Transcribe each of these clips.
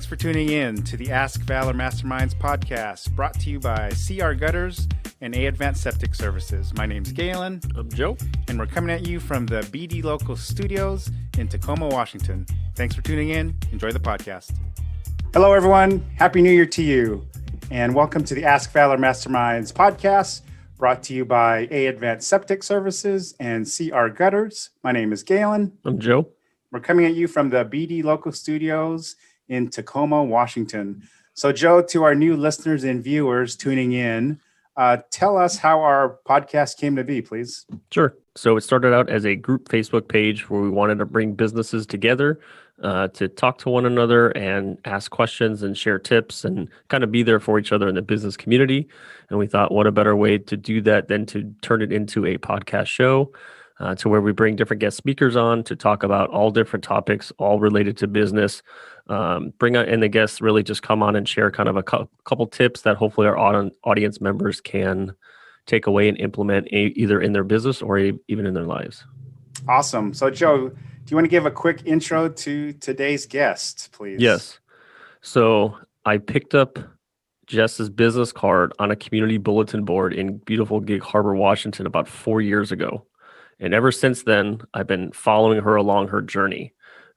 for tuning in to the Ask Valor Masterminds podcast, brought to you by CR Gutters and A Advanced Septic Services. My name's Galen. I'm Joe. And we're coming at you from the BD Local Studios in Tacoma, Washington. Thanks for tuning in. Enjoy the podcast. Hello, everyone. Happy New Year to you. And welcome to the Ask Valor Masterminds podcast, brought to you by A Advanced Septic Services and CR Gutters. My name is Galen. I'm Joe. We're coming at you from the BD Local Studios in Tacoma, Washington. So, Joe, to our new listeners and viewers tuning in, tell us how our podcast came to be, please. Sure. So it started out as a group Facebook page where we wanted to bring businesses together to talk to one another and ask questions and share tips and kind of be there for each other in the business community. And we thought, what a better way to do that than to turn it into a podcast show. To where we bring different guest speakers on to talk about all different topics, all related to business. Bring on, and the guests really just come on and share kind of a couple tips that hopefully our audience members can take away and implement either in their business or even in their lives. Awesome. So, Joe, do you want to give a quick intro to today's guest, please? Yes. So I picked up Jess's business card on a community bulletin board in beautiful Gig Harbor, Washington, about 4 years ago. And ever since then, I've been following her along her journey.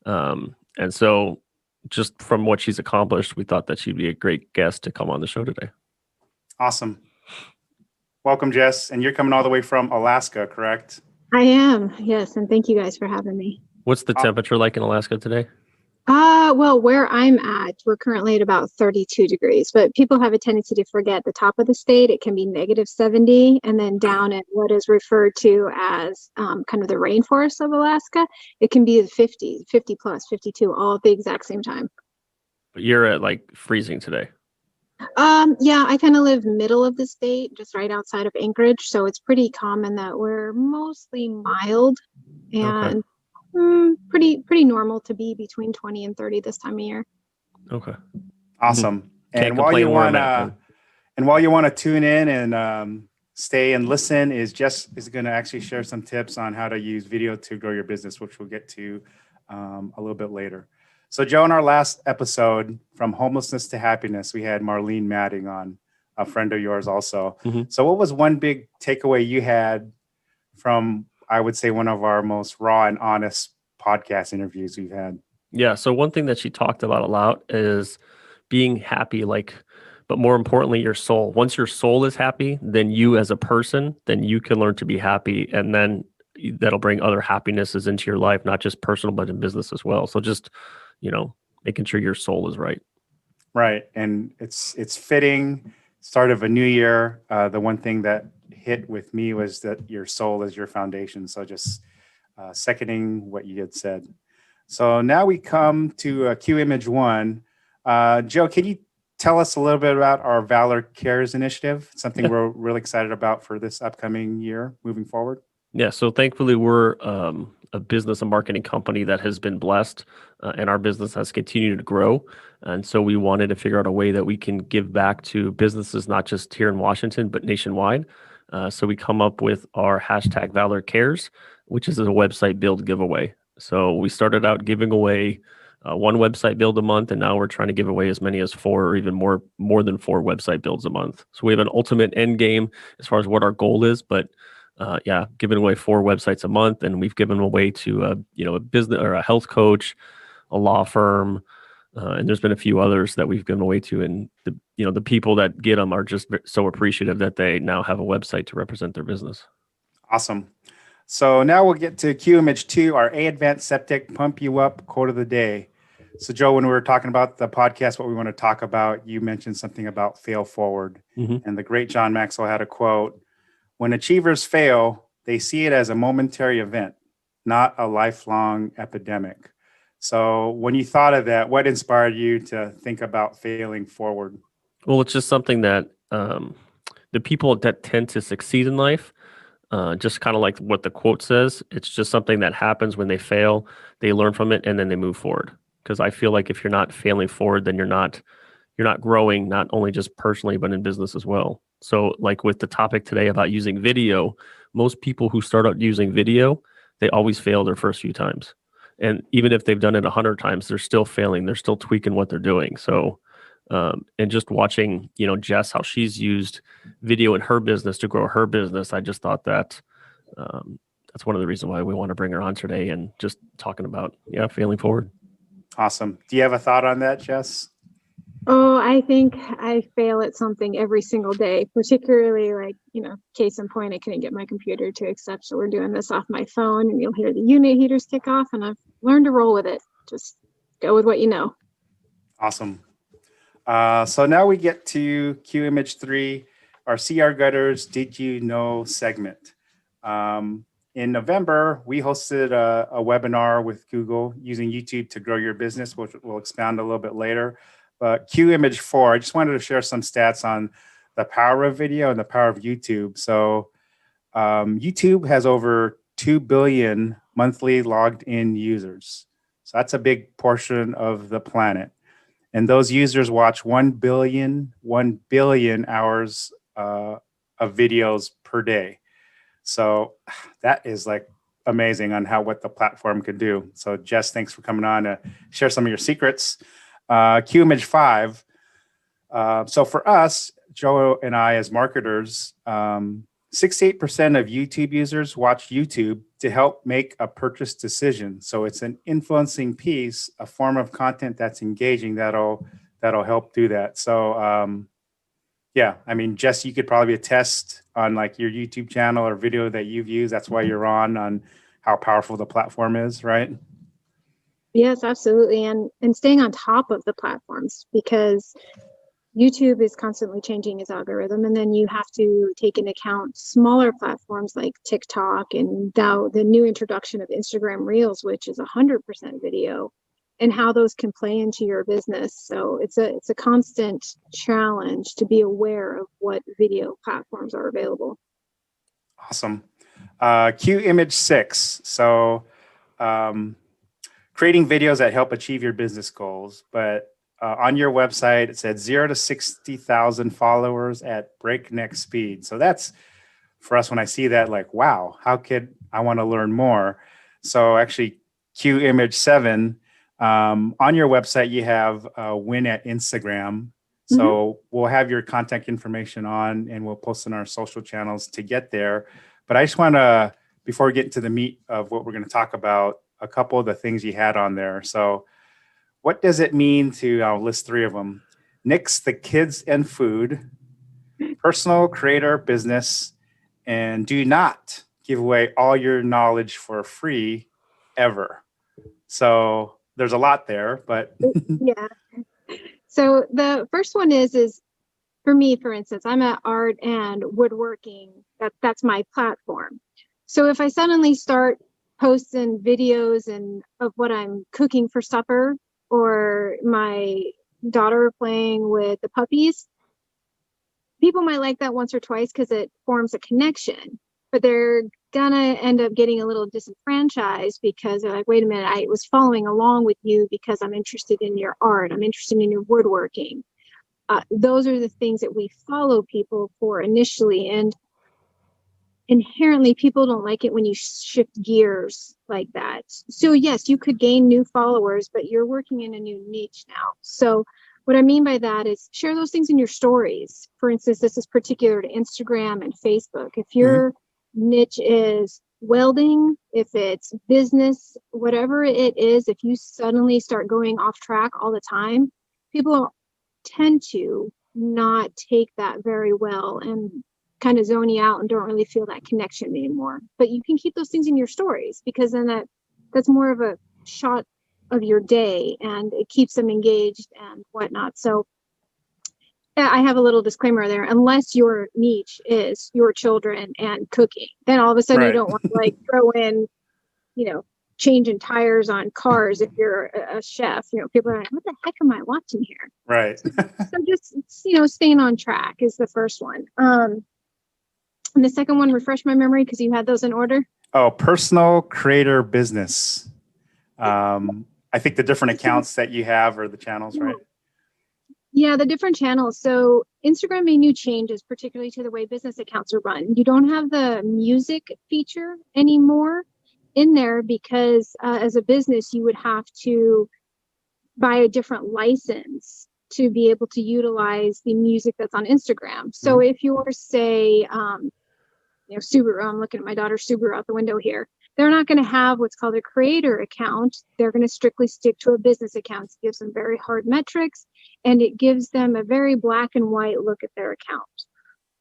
And so just from what she's accomplished, we thought that she'd be a great guest to come on the show today. Awesome. Welcome, Jess. And you're coming all the way from Alaska, correct? I am, yes. And thank you guys for having me. What's the temperature like in Alaska today? Well, where I'm at, we're currently at about 32 degrees, but people have a tendency to forget the top of the state. It can be negative 70, and then down at what is referred to as kind of the rainforest of Alaska, it can be the 50 plus, 52, all at the exact same time. But you're at like freezing today. Yeah, I kind of live middle of the state, just right outside of Anchorage. So it's pretty common that we're mostly mild and Okay. Pretty normal to be between 20 and 30 this time of year. Okay. Awesome. Can't And while complain you where I'm want at, to tune in and stay and listen, Jess is going to actually share some tips on how to use video to grow your business, which we'll get to a little bit later. So, Joe, in our last episode, From Homelessness to Happiness, we had Marlene Madding on, a friend of yours also. Mm-hmm. So what was one big takeaway you had from, I would say, one of our most raw and honest podcast interviews we've had? Yeah. So one thing that she talked about a lot is being happy, but more importantly, your soul. Once your soul is happy, then you as a person, then you can learn to be happy. And then that'll bring other happinesses into your life, not just personal, but in business as well. So just, making sure your soul is right. Right. And it's fitting, start of a new year. The one thing that hit with me was that your soul is your foundation. So just seconding what you had said. So now we come to Q Image 1. Joe, can you tell us a little bit about our Valor Cares initiative? Something we're really excited about for this upcoming year moving forward. Yeah. So thankfully, we're a business and marketing company that has been blessed, and our business has continued to grow. And so we wanted to figure out a way that we can give back to businesses, not just here in Washington, but nationwide. So we come up with our hashtag Valor Cares, which is a website build giveaway. So we started out giving away one website build a month, and now we're trying to give away as many as 4 or even more than 4 website builds a month. So we have an ultimate end game as far as what our goal is, but giving away 4 websites a month, and we've given away to a business or a health coach, a law firm, and there's been a few others that we've given away to, and the people that get them are just so appreciative that they now have a website to represent their business. Awesome. So now we'll get to Q Image 2, our A Advanced Septic Pump You Up quote of the day. So, Joe, when we were talking about the podcast, what we want to talk about, you mentioned something about fail forward. Mm-hmm. And the great John Maxwell had a quote: "When achievers fail, they see it as a momentary event, not a lifelong epidemic." So when you thought of that, what inspired you to think about failing forward? Well, it's just something that the people that tend to succeed in life, just kind of like what the quote says, it's just something that happens when they fail, they learn from it, and then they move forward. Because I feel like if you're not failing forward, then you're not growing, not only just personally, but in business as well. So like with the topic today about using video, most people who start out using video, they always fail their first few times. And even if they've done it 100 times, they're still failing. They're still tweaking what they're doing. So, and just watching, Jess, how she's used video in her business to grow her business, I just thought that that's one of the reasons why we want to bring her on today and just talking about, failing forward. Awesome. Do you have a thought on that, Jess? Oh, I think I fail at something every single day, particularly like, case in point, I couldn't get my computer to accept. So we're doing this off my phone and you'll hear the unit heaters kick off, and I've learned to roll with it. Just go with what you know. Awesome. So now we get to Q Image 3, our CR Gutters Did You Know segment. In November, we hosted a webinar with Google using YouTube to grow your business, which we'll expound a little bit later. But Q Image 4, I just wanted to share some stats on the power of video and the power of YouTube. So YouTube has over 2 billion monthly logged in users. So that's a big portion of the planet. And those users watch 1 billion hours of videos per day. So that is like amazing on what the platform could do. So Jess, thanks for coming on to share some of your secrets. Q Image 5. So for us, Joe and I as marketers, 68% of YouTube users watch YouTube to help make a purchase decision. So it's an influencing piece, a form of content that's engaging that'll help do that. So yeah, I mean, Jess, you could probably attest on like your YouTube channel or video that you've used. That's why you're on how powerful the platform is, right? Yes, absolutely. And staying on top of the platforms, because YouTube is constantly changing its algorithm. And then you have to take into account smaller platforms like TikTok and now the new introduction of Instagram Reels, which is 100% video, and how those can play into your business. So it's a constant challenge to be aware of what video platforms are available. Awesome. Q Image 6. So creating videos that help achieve your business goals. But on your website, it said 0 to 60,000 followers at breakneck speed. So that's, for us, when I see that, like, wow, how could I want to learn more? So actually, Q Image 7, on your website, you have win at Instagram. So we'll have your contact information on, and we'll post in our social channels to get there. But I just want to, before we get into the meat of what we're going to talk about, a couple of the things you had on there. So what does it mean to, I'll list 3 of them: Nix the kids and food, personal creator business, and do not give away all your knowledge for free ever. So there's a lot there, but Yeah. So the first one is for me, for instance, I'm at art and woodworking. That's my platform. So if I suddenly start posting videos of what I'm cooking for supper, or my daughter playing with the puppies, people might like that once or twice because it forms a connection, but they're gonna end up getting a little disenfranchised because they're like, wait a minute, I was following along with you because I'm interested in your art, I'm interested in your woodworking. Those are the things that we follow people for initially, and inherently people don't like it when you shift gears like that. So yes, you could gain new followers, but you're working in a new niche now. So what I mean by that is share those things in your stories. For instance, this is particular to Instagram and Facebook. If your niche is welding, if it's business, whatever it is, if you suddenly start going off track all the time, people tend to not take that very well and kind of zone you out and don't really feel that connection anymore. But you can keep those things in your stories, because then that's more of a shot of your day and it keeps them engaged and whatnot. So I have a little disclaimer there: unless your niche is your children and cooking, then all of a sudden you don't want to like throw in, changing tires on cars if you're a chef. People are like, what the heck am I watching here? right. So just, staying on track is the first one. And the second one, refresh my memory because you had those in order. Oh, personal creator business. I think the different accounts that you have or the channels, right? Yeah, the different channels. So Instagram made new changes, particularly to the way business accounts are run. You don't have the music feature anymore. in there because as a business, you would have to buy a different license to be able to utilize the music that's on Instagram. So if you're, say, Subaru, I'm looking at my daughter's Subaru out the window here. They're not going to have what's called a creator account. They're going to strictly stick to a business account. It gives them very hard metrics, and it gives them a very black and white look at their account.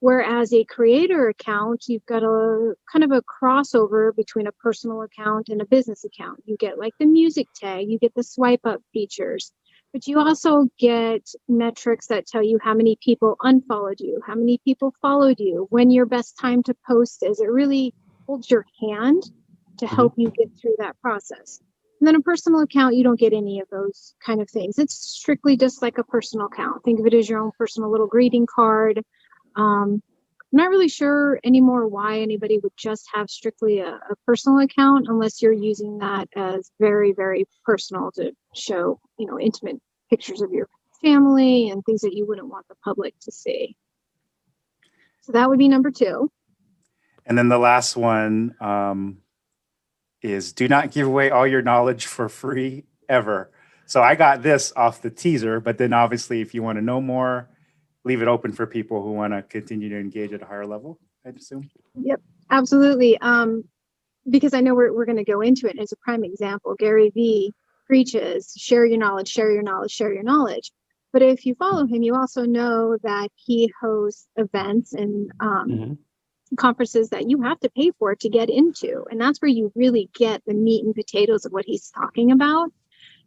Whereas a creator account, you've got a kind of a crossover between a personal account and a business account. You get like the music tag, you get the swipe up features, but you also get metrics that tell you how many people unfollowed you, how many people followed you, when your best time to post is. It really holds your hand to help you get through that process. And then a personal account, you don't get any of those kind of things. It's strictly just like a personal account. Think of it as your own personal little greeting card. I'm not really sure anymore why anybody would just have strictly a personal account unless you're using that as very, very personal to show, intimate pictures of your family and things that you wouldn't want the public to see. So that would be number 2. And then the last one is do not give away all your knowledge for free ever. So I got this off the teaser, but then obviously if you want to know more, leave it open for people who want to continue to engage at a higher level, I'd assume. Yep, absolutely. Because I know we're going to go into it. As a prime example, Gary Vee preaches, share your knowledge, share your knowledge, share your knowledge. But if you follow him, you also know that he hosts events and conferences that you have to pay for to get into. And that's where you really get the meat and potatoes of what he's talking about.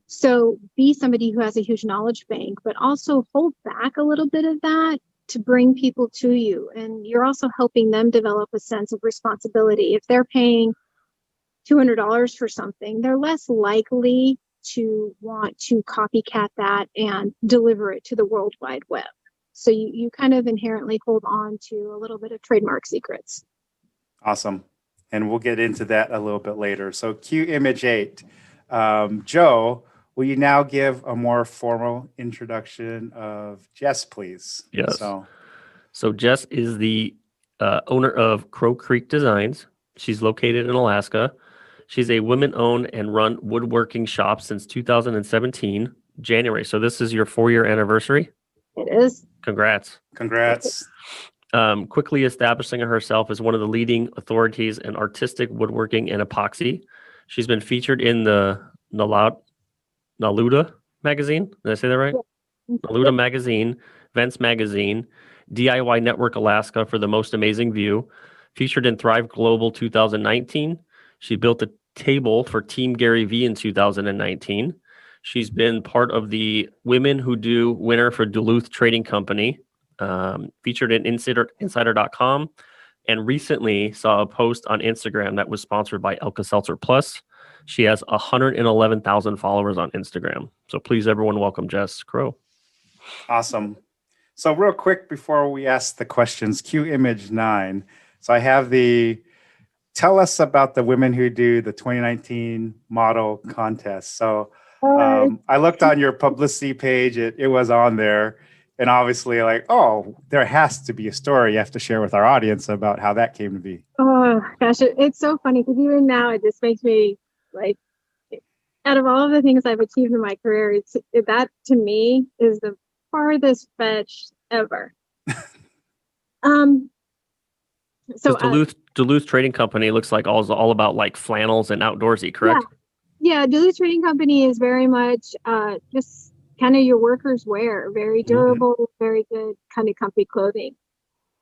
So be somebody who has a huge knowledge bank, but also hold back a little bit of that to bring people to you. And you're also helping them develop a sense of responsibility. If they're paying $200 for something, they're less likely to want to copycat that and deliver it to the World Wide Web. So you kind of inherently hold on to a little bit of trademark secrets. Awesome. And we'll get into that a little bit later. So cue image 8. Joe, will you now give a more formal introduction of Jess, please? Yes. So Jess is the owner of Crow Creek Designs. She's located in Alaska. She's a women-owned and run woodworking shop since 2017, January. So this is your 4-year anniversary? It is. Congrats. Quickly establishing herself as one of the leading authorities in artistic woodworking and epoxy. She's been featured in the Naluda Magazine. Did I say that right? Yeah. Naluda Magazine, Vents Magazine, DIY Network Alaska for the Most Amazing View. Featured in Thrive Global 2019. She built a table for Team Gary Vee in 2019. She's been part of the Women Who Do winner for Duluth Trading Company, featured in Insider.com, and recently saw a post on Instagram that was sponsored by Alka-Seltzer Plus. She has 111,000 followers on Instagram. So please, everyone, welcome Jess Crow. Awesome. So real quick before we ask the questions, cue image 9. So I have tell us about the Women Who Do the 2019 model contest. So I looked on your publicity page. It was on there. And obviously there has to be a story you have to share with our audience about how that came to be. Oh, gosh, it's so funny because even now it just makes me out of all of the things I've achieved in my career, that to me is the farthest fetched ever. So Duluth Trading Company looks like all about flannels and outdoorsy, correct? Yeah, Duluth Trading Company is very much just kind of your workers' wear, very durable, very good kind of comfy clothing.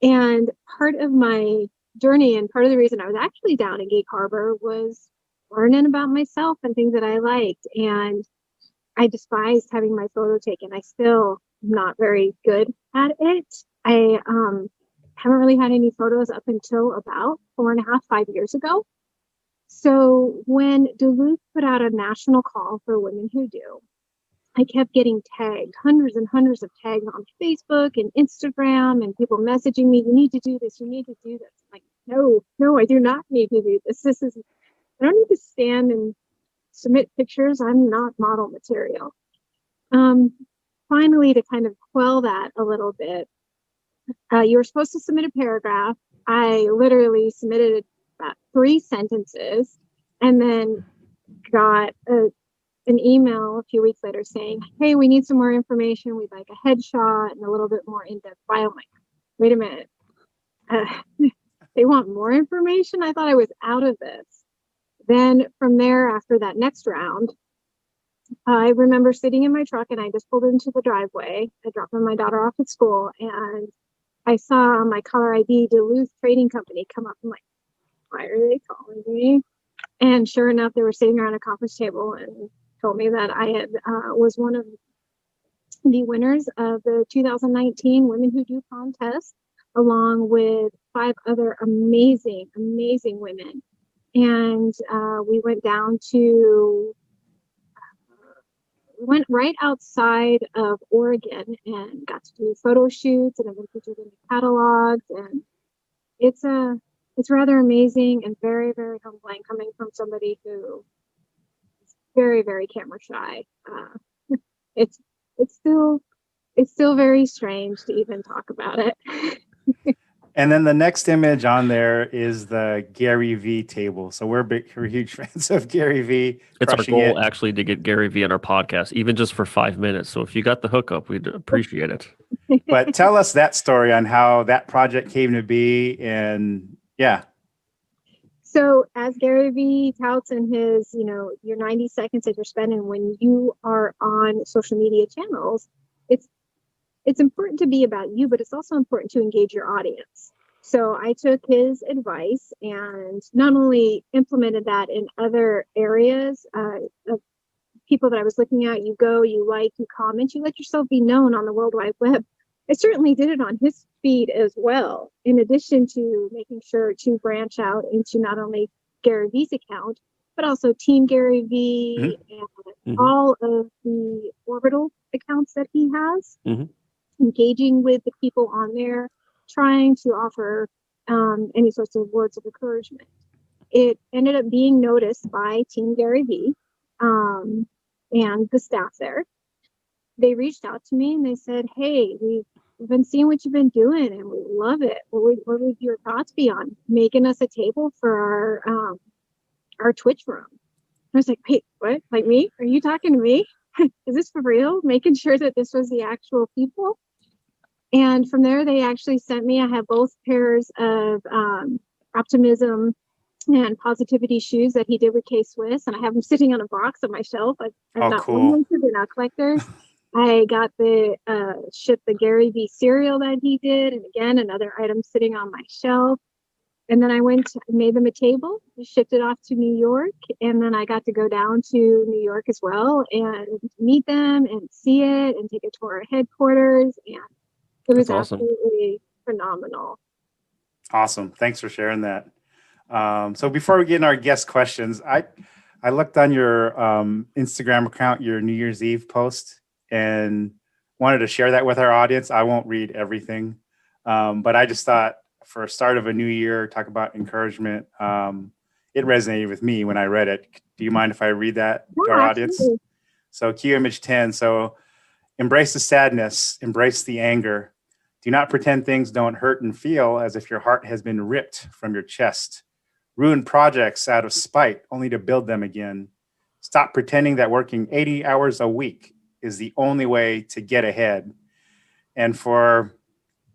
And part of my journey and part of the reason I was actually down in Gig Harbor was learning about myself and things that I liked. And I despised having my photo taken. I still am not very good at it. I haven't really had any photos up until about 4.5, 5 years ago. So when Duluth put out a national call for Women Who Do, I kept getting tagged, hundreds and hundreds of tags on Facebook and Instagram, and people messaging me, you need to do this, you need to do this. I'm like, no, I do not need to do this. I don't need to stand and submit pictures. I'm not model material. Finally, to kind of quell that a little bit, you were supposed to submit a paragraph. I literally submitted about 3 sentences, and then got an email a few weeks later saying, hey, we need some more information. We'd like a headshot and a little bit more in-depth bio. I'm like, wait a minute. They want more information? I thought I was out of this. Then from there, after that next round, I remember sitting in my truck and I just pulled into the driveway. I dropped my daughter off at school and I saw on my caller ID Duluth Trading Company come up. I'm like, why are they calling me? And sure enough, they were sitting around a conference table and told me that I had was one of the winners of the 2019 Women Who Do contest, along with 5 other amazing women. And we went down to went right outside of Oregon and got to do photo shoots and have been featured in the catalogs. And it's rather amazing and very, very humbling coming from somebody who is very, very camera shy. It's still very strange to even talk about it. And then the next image on there is the Gary V table. So we're huge fans of Gary V. It's our crushing goal it. actually to get Gary Vee on our podcast, even just for 5 minutes. So if you got the hookup, we'd appreciate it. But tell us that story on how that project came to be. And yeah. So as Gary Vee touts in his, your 90 seconds that you're spending when you are on social media channels, it's important to be about you, but it's also important to engage your audience. So I took his advice and not only implemented that in other areas of people that I was looking at. You go, you like, you comment, you let yourself be known on the World Wide Web. I certainly did it on his feed as well, in addition to making sure to branch out into not only Gary Vee's account, but also Team Gary Vee and all of the orbital accounts that he has, engaging with the people on there, trying to offer any sorts of words of encouragement. It ended up being noticed by Team Gary Vee and the staff there. They reached out to me and they said, hey, we've been seeing what you've been doing and we love it. What would your thoughts be on making us a table for our Twitch room? I was like, wait, what? Like me? Are you talking to me? Is this for real? Making sure that this was the actual people. And from there, they actually sent me, I have both pairs of optimism and positivity shoes that he did with K-Swiss, and I have them sitting on a box on my shelf. I've not cool. them, so they're not collectors. I got shipped the Gary Vee cereal that he did, and again, another item sitting on my shelf. And then I made them a table, shipped it off to New York, and then I got to go down to New York as well and meet them and see it and take a tour of headquarters, and it was absolutely phenomenal. Awesome. Thanks for sharing that. So before we get in our guest questions, I looked on your Instagram account, your New Year's Eve post, and wanted to share that with our audience. I won't read everything, but I just thought for a start of a new year, talk about encouragement. It resonated with me when I read it. Do you mind if I read that to our audience? Absolutely. So cue image 10. So embrace the sadness, embrace the anger. Do not pretend things don't hurt and feel as if your heart has been ripped from your chest. Ruin projects out of spite only to build them again. Stop pretending that working 80 hours a week is the only way to get ahead. And for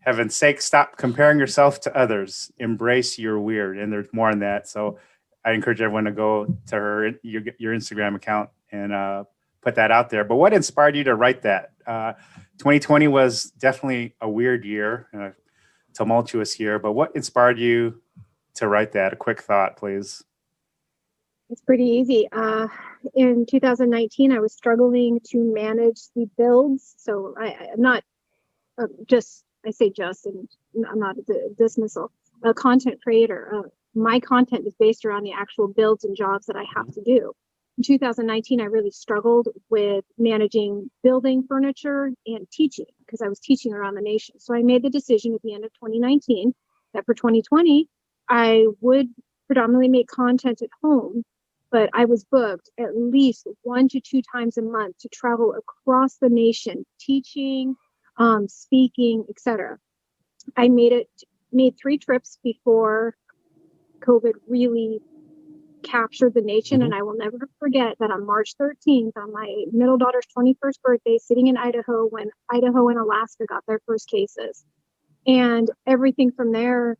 heaven's sake, stop comparing yourself to others. Embrace your weird. And there's more on that. So I encourage everyone to go to your Instagram account and put that out there. But what inspired you to write that? 2020 was definitely a weird year, a tumultuous year. But what inspired you to write that? A quick thought, please. It's pretty easy. In 2019, I was struggling to manage the builds. So I'm not and I'm not a dismissal, a content creator. My content is based around the actual builds and jobs that I have to do. In 2019, I really struggled with managing building furniture and teaching because I was teaching around the nation. So I made the decision at the end of 2019 that for 2020, I would predominantly make content at home, but I was booked at least 1 to 2 times a month to travel across the nation, teaching, speaking, etc. I made 3 trips before COVID really captured the nation. And I will never forget that on March 13th, on my middle daughter's 21st birthday, sitting in Idaho when Idaho and Alaska got their first cases. And everything from there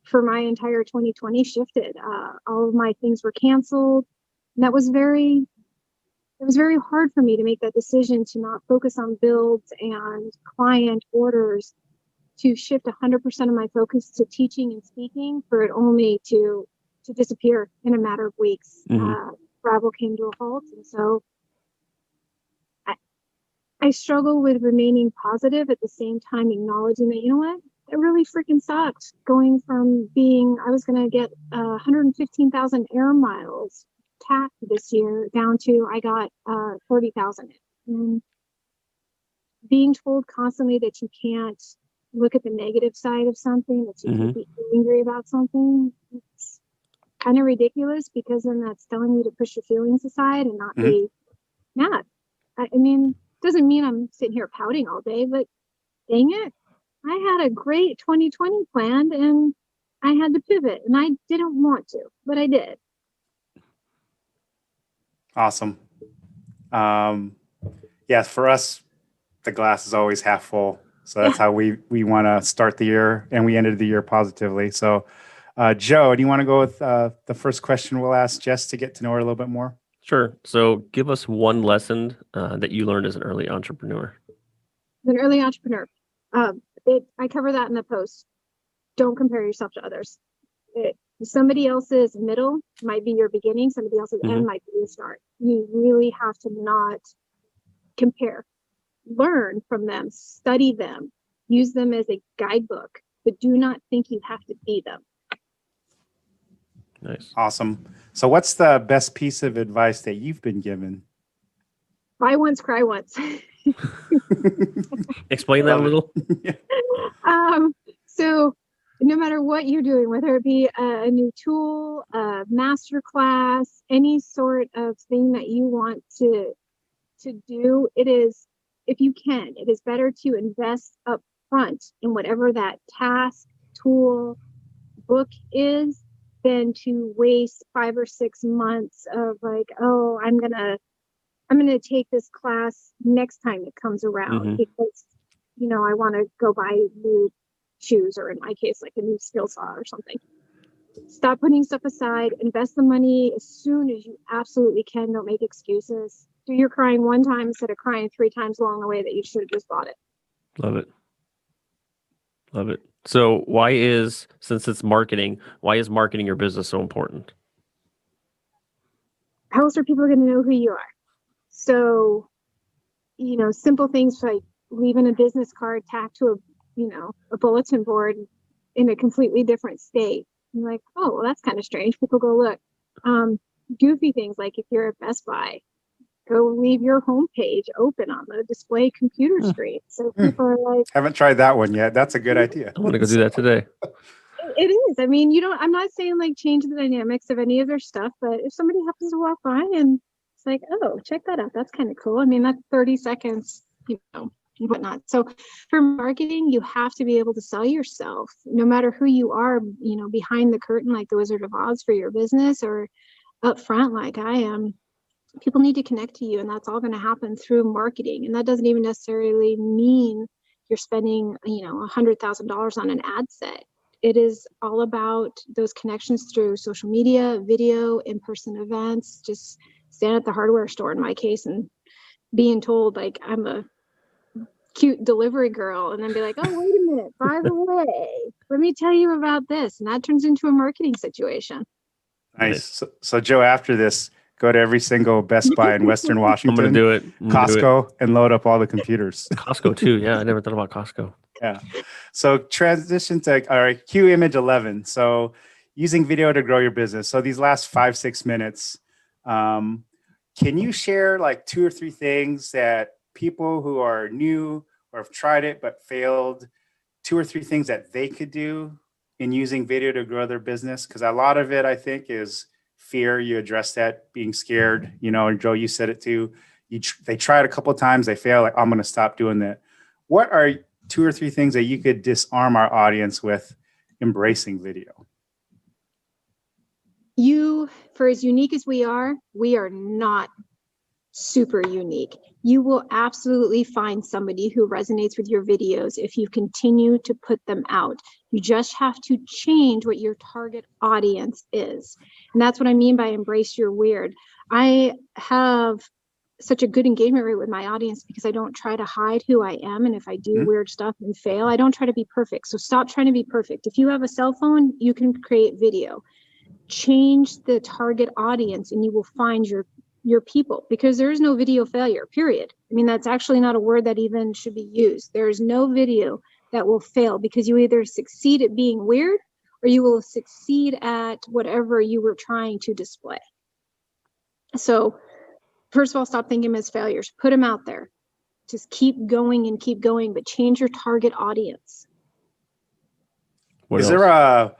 for my entire 2020 shifted. All of my things were canceled. And it was very hard for me to make that decision to not focus on builds and client orders, to shift 100% of my focus to teaching and speaking, for it only to disappear in a matter of weeks. Travel came to a halt. And so I struggle with remaining positive at the same time acknowledging that, you know what, it really freaking sucked going from being, I was going to get 115,000 air miles tacked this year down to I got 30,000. And being told constantly that you can't look at the negative side of something, that you can't be angry about something, it's kind of ridiculous, because then that's telling you to push your feelings aside and not be mad. I mean, doesn't mean I'm sitting here pouting all day, but dang it, I had a great 2020 planned and I had to pivot, and I didn't want to, but I did. Awesome. Yes, for us, the glass is always half full. So that's how we want to start the year, and we ended the year positively. So Joe, do you want to go with the first question we'll ask Jess to get to know her a little bit more? Sure. So give us one lesson that you learned as an early entrepreneur. An early entrepreneur. I cover that in the post. Don't compare yourself to others. Somebody else's middle might be your beginning. Somebody else's end might be your start. You really have to not compare. Learn from them, study them, use them as a guidebook, but do not think you have to be them. Nice. Awesome. So what's the best piece of advice that you've been given? Buy once, cry once. Explain that a little. So no matter what you're doing, whether it be a new tool, a master class, any sort of thing that you want to do, it is, if you can, it is better to invest up front in whatever that task, tool, book is, than to waste 5 or 6 months of like, oh, I'm gonna take this class next time it comes around because, you know, I want to go buy new shoes, or in my case, like a new skill saw or something. Stop putting stuff aside, invest the money as soon as you absolutely can. Don't make excuses. Do your crying one time instead of crying 3 times along the way that you should have just bought it. Love it. Love it. So since it's marketing, why is marketing your business so important? How else are people going to know who you are? So, you know, simple things like leaving a business card tacked to a bulletin board in a completely different state. You're like, oh, well, that's kind of strange. People go look. Goofy things like if you're at Best Buy, go leave your homepage open on the display computer screen. So people are like, Haven't tried that one yet. That's a good idea. I'm going to go do that today. It is. I mean, I'm not saying like change the dynamics of any of their stuff, but if somebody happens to walk by and it's like, oh, check that out, that's kind of cool. I mean, that's 30 seconds, and whatnot. So for marketing, you have to be able to sell yourself, no matter who you are, behind the curtain, like the Wizard of Oz for your business, or up front, like I am. People need to connect to you, and that's all going to happen through marketing. And that doesn't even necessarily mean you're spending, $100,000 on an ad set. It is all about those connections through social media, video, in-person events. Just stand at the hardware store in my case and being told like I'm a cute delivery girl, and then be like, oh, wait a minute, by the way, let me tell you about this. And that turns into a marketing situation. Nice. So Joe, after this, go to every single Best Buy in Western Washington. I'm going to do it. Costco, and load up all the computers. Costco too. Yeah, I never thought about Costco. Yeah. So transition to, all right, cue image 11. So using video to grow your business. So these last 5-6 minutes, can you share like 2 or 3 things that people who are new or have tried it but failed, 2 or 3 things that they could do in using video to grow their business? Because a lot of it, I think, is fear. You address that, being scared, and Joe, you said it too. They try it a couple of times, they fail, like, I'm going to stop doing that. What are 2 or 3 things that you could disarm our audience with embracing video? for as unique as we are not super unique. You will absolutely find somebody who resonates with your videos if you continue to put them out. You just have to change what your target audience is. And that's what I mean by embrace your weird. I have such a good engagement rate with my audience because I don't try to hide who I am. And if I do weird stuff and fail, I don't try to be perfect. So stop trying to be perfect. If you have a cell phone, you can create video. Change the target audience and you will find your people, because there is no video failure, period. I mean, that's actually not a word that even should be used. There is no video that will fail, because you either succeed at being weird or you will succeed at whatever you were trying to display. So first of all, stop thinking them as failures. Put them out there. Just keep going, but change your target audience. Is there a,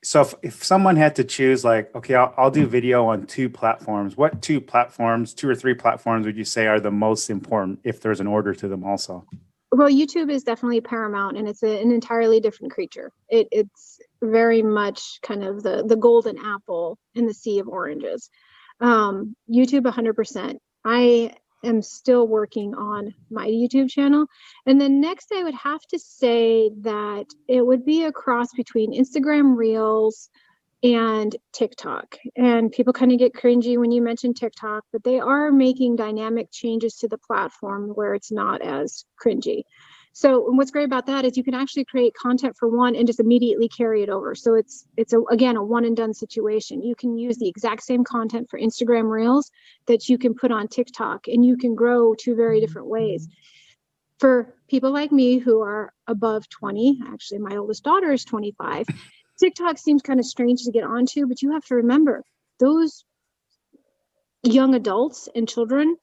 so if someone had to choose, like, okay, I'll do video on 2 platforms, what 2 platforms, 2 or 3 platforms would you say are the most important, if there's an order to them also? Well, YouTube is definitely paramount, and it's an entirely different creature. It's very much kind of the golden apple in the sea of oranges. YouTube 100%. I am still working on my YouTube channel. And then next, I would have to say that it would be a cross between Instagram Reels and TikTok. And people kind of get cringy when you mention TikTok, but they are making dynamic changes to the platform where it's not as cringy. So what's great about that is you can actually create content for one and just immediately carry it over. So it's again, a one and done situation. You can use the exact same content for Instagram Reels that you can put on TikTok, and you can grow 2 very different ways. For people like me who are above 20, actually my oldest daughter is 25, TikTok seems kind of strange to get onto, but you have to remember those young adults and children,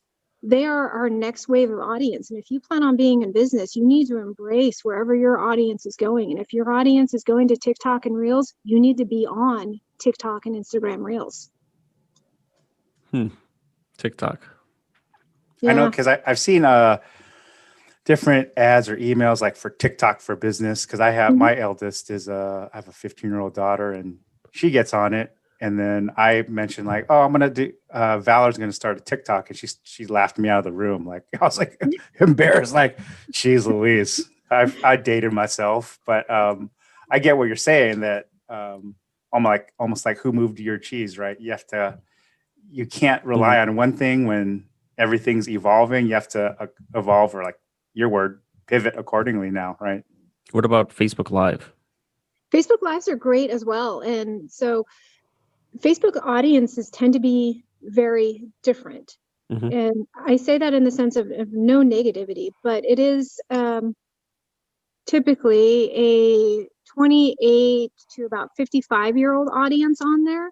they are our next wave of audience. And if you plan on being in business, you need to embrace wherever your audience is going. And if your audience is going to TikTok and Reels, you need to be on TikTok and Instagram Reels. TikTok. Yeah. I know, because I've seen different ads or emails like for TikTok for business, because I have my eldest is I have a 15-year-old daughter, and she gets on it. And then I mentioned, like, oh, I'm going to do, Valor's going to start a TikTok. And she laughed me out of the room. Like, I was like embarrassed, like, geez Louise, I dated myself. But I get what you're saying, that almost like who moved your cheese, right? You can't rely on one thing when everything's evolving. You have to evolve, or, like your word, pivot accordingly now, right? What about Facebook Live? Facebook Lives are great as well. And so Facebook audiences tend to be very different. And I say that in the sense of no negativity, but it is typically a 28 to about 55-year-old audience on there.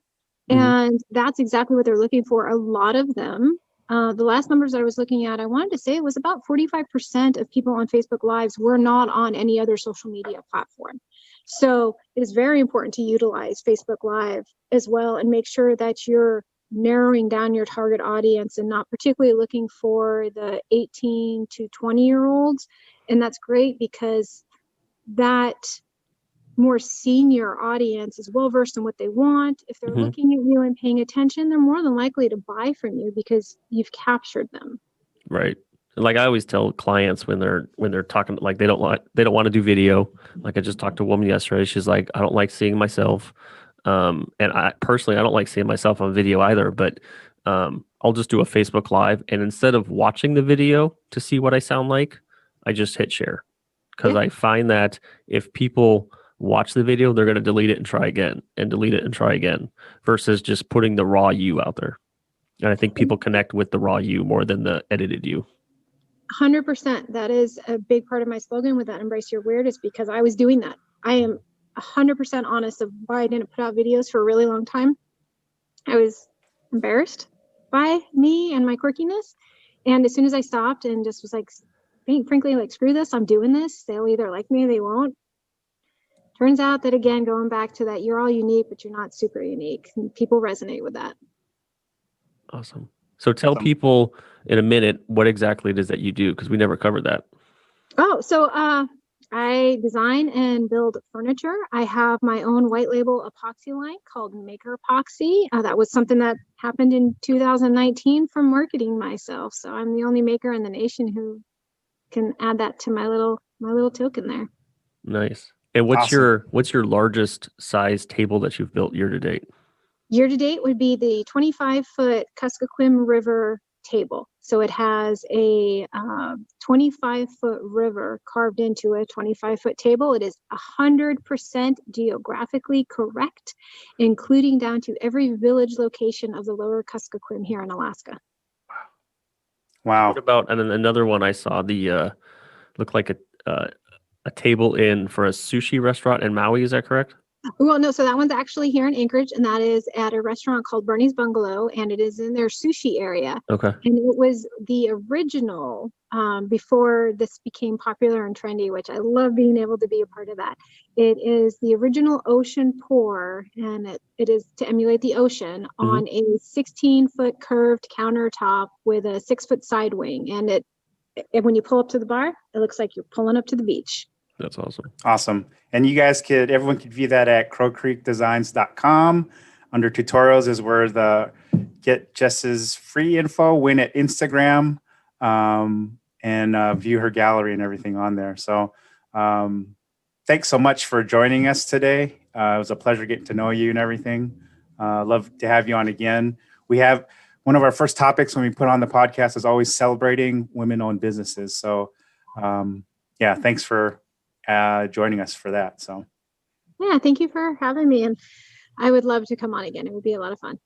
And that's exactly what they're looking for. A lot of them, the last numbers I was looking at, I wanted to say it was about 45% of people on Facebook Lives were not on any other social media platform. So it is very important to utilize Facebook Live as well, and make sure that you're narrowing down your target audience and not particularly looking for the 18 to 20-year-olds. And that's great, because that more senior audience is well versed in what they want. If they're looking at you and paying attention, they're more than likely to buy from you because you've captured them. Right. Like I always tell clients when they're talking, like they don't want to do video. Like I just talked to a woman yesterday. She's like, I don't like seeing myself. And I personally, I don't like seeing myself on video either, but I'll just do a Facebook Live. And instead of watching the video to see what I sound like, I just hit share. Because I find that if people watch the video, they're going to delete it and try again, and delete it and try again, versus just putting the raw you out there. And I think people connect with the raw you more than the edited you. 100%. That is a big part of my slogan with that Embrace Your Weird, is because I was doing that. I am 100% honest of why I didn't put out videos for a really long time. I was embarrassed by me and my quirkiness. And as soon as I stopped and just was like, frankly, like, screw this, I'm doing this. They'll either like me or they won't. Turns out that, again, going back to that, you're all unique, but you're not super unique. And people resonate with that. Awesome. So tell people in a minute what exactly it is that you do, because we never covered that. Oh, so I design and build furniture. I have my own white label epoxy line called Maker Epoxy. That was something that happened in 2019 from marketing myself. So I'm the only maker in the nation who can add that to my little token there. Nice. And what's Awesome. your largest size table that you've built year to date? Year to date would be the 25-foot Kuskokwim River table. So it has a 25-foot river carved into a 25-foot table. It is 100% geographically correct, including down to every village location of the lower Kuskokwim here in Alaska. Wow. What about, and then another one I saw, the looked like a table in for a sushi restaurant in Maui. Is that correct? Well, no, so that one's actually here in Anchorage, and that is at a restaurant called Bernie's Bungalow, and it is in their sushi area. Okay. And it was the original before this became popular and trendy, which I love being able to be a part of that. It is the original ocean pour, and it is to emulate the ocean on a 16-foot curved countertop with a 6-foot side wing. And when you pull up to the bar, it looks like you're pulling up to the beach. That's awesome. Awesome. And everyone could view that at crowcreekdesigns.com. Under tutorials is where get Jess's free info, win at Instagram, and view her gallery and everything on there. So thanks so much for joining us today. It was a pleasure getting to know you and everything. Love to have you on again. We have one of our first topics when we put on the podcast is always celebrating women-owned businesses. So thanks for joining us for that. So yeah, thank you for having me, and I would love to come on again. It would be a lot of fun.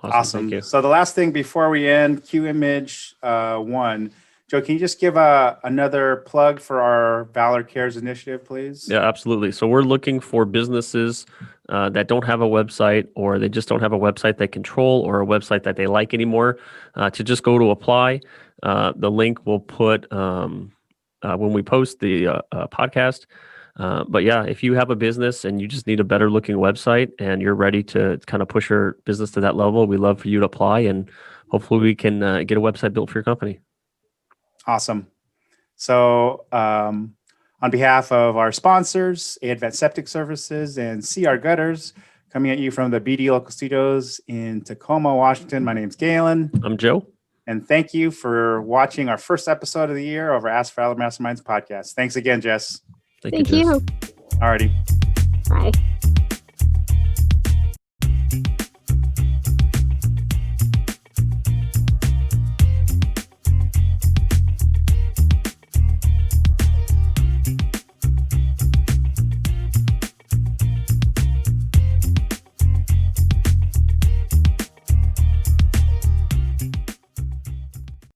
Awesome. Thank you. So the last thing before we end, Q Image 1. Joe, can you just give another plug for our Valor Cares initiative, please? Yeah, absolutely. So we're looking for businesses that don't have a website, or they just don't have a website they control, or a website that they like anymore, to just go to apply. The link we'll put when we post the podcast. But yeah, if you have a business and you just need a better looking website and you're ready to kind of push your business to that level, we'd love for you to apply, and hopefully we can get a website built for your company. Awesome. So on behalf of our sponsors, Advanced Septic Services and CR Gutters, coming at you from the BD Local Studios in Tacoma, Washington, my name's Galen. I'm Joe. And thank you for watching our first episode of the year of our Ask Valor Masterminds podcast. Thanks again, Jess. Thank you. Alrighty. Bye.